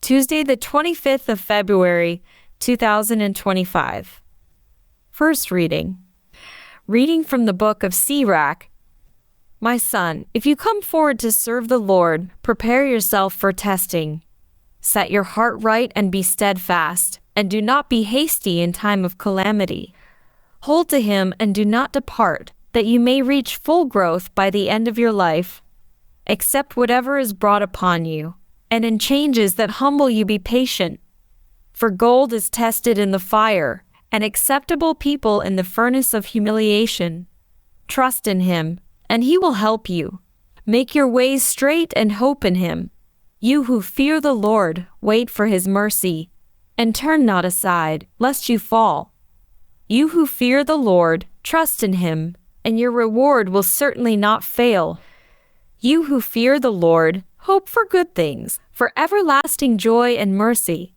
Tuesday, the 25th of February, 2025. First reading. Reading from the book of Sirach. My son, if you come forward to serve the Lord, prepare yourself for testing. Set your heart right and be steadfast, and do not be hasty in time of calamity. Hold to him and do not depart, that you may reach full growth by the end of your life. Accept whatever is brought upon you, and in changes that humble you be patient. For gold is tested in the fire, and acceptable people in the furnace of humiliation. Trust in him, and he will help you. Make your ways straight and hope in him. You who fear the Lord, wait for his mercy, and turn not aside, lest you fall. You who fear the Lord, trust in him, and your reward will certainly not fail. You who fear the Lord, hope for good things, for everlasting joy and mercy.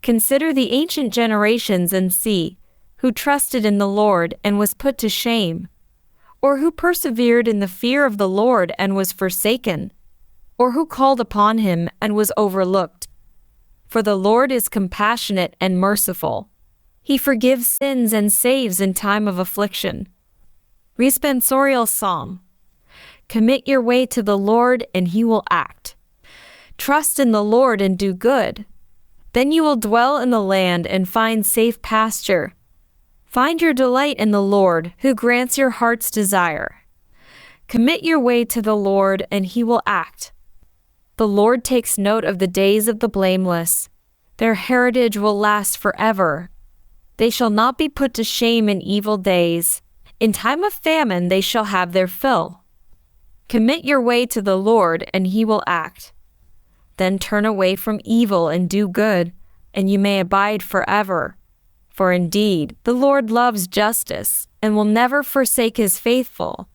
Consider the ancient generations and see, who trusted in the Lord and was put to shame, or who persevered in the fear of the Lord and was forsaken, or who called upon him and was overlooked. For the Lord is compassionate and merciful. He forgives sins and saves in time of affliction. Responsorial Psalm. Commit your way to the Lord and he will act. Trust in the Lord and do good. Then you will dwell in the land and find safe pasture. Find your delight in the Lord, who grants your heart's desire. Commit your way to the Lord and he will act. The Lord takes note of the days of the blameless. Their heritage will last forever. They shall not be put to shame in evil days. In time of famine they shall have their fill. Commit your way to the Lord and he will act. Then turn away from evil and do good, and you may abide forever. For indeed, the Lord loves justice, and will never forsake his faithful.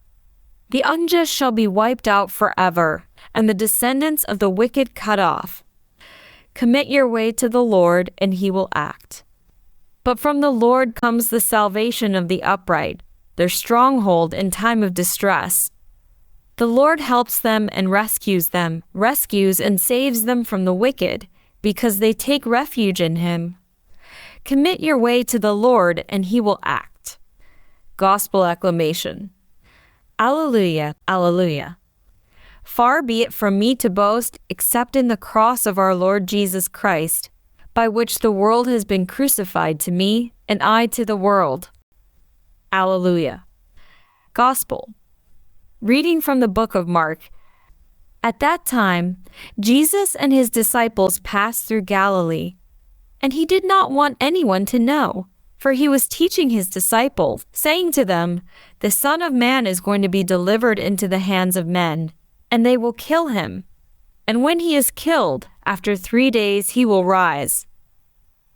The unjust shall be wiped out forever, and the descendants of the wicked cut off. Commit your way to the Lord, and he will act. But from the Lord comes the salvation of the upright, their stronghold in time of distress. The Lord helps them and rescues and saves them from the wicked, because they take refuge in him. Commit your way to the Lord, and he will act. Gospel acclamation. Alleluia, alleluia. Far be it from me to boast, except in the cross of our Lord Jesus Christ, by which the world has been crucified to me, and I to the world. Alleluia. Gospel. Reading from the book of Mark. At that time, Jesus and his disciples passed through Galilee, and he did not want anyone to know, for he was teaching his disciples, saying to them, "The Son of Man is going to be delivered into the hands of men, and they will kill him. And when he is killed, after 3 days he will rise."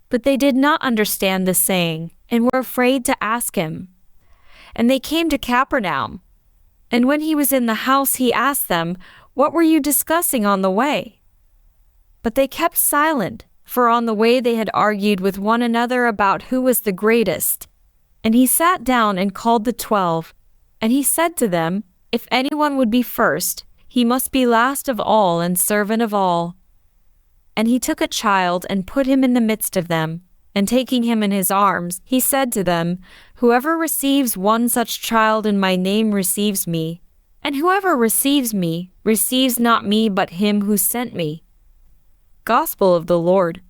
But they did not understand the saying, and were afraid to ask him. And they came to Capernaum. And when he was in the house, he asked them, "What were you discussing on the way?" But they kept silent, for on the way they had argued with one another about who was the greatest. And he sat down and called the 12, and he said to them, "If anyone would be first, he must be last of all and servant of all." And he took a child and put him in the midst of them, and taking him in his arms, he said to them, "Whoever receives one such child in my name receives me, and whoever receives me receives not me but him who sent me." Gospel of the Lord.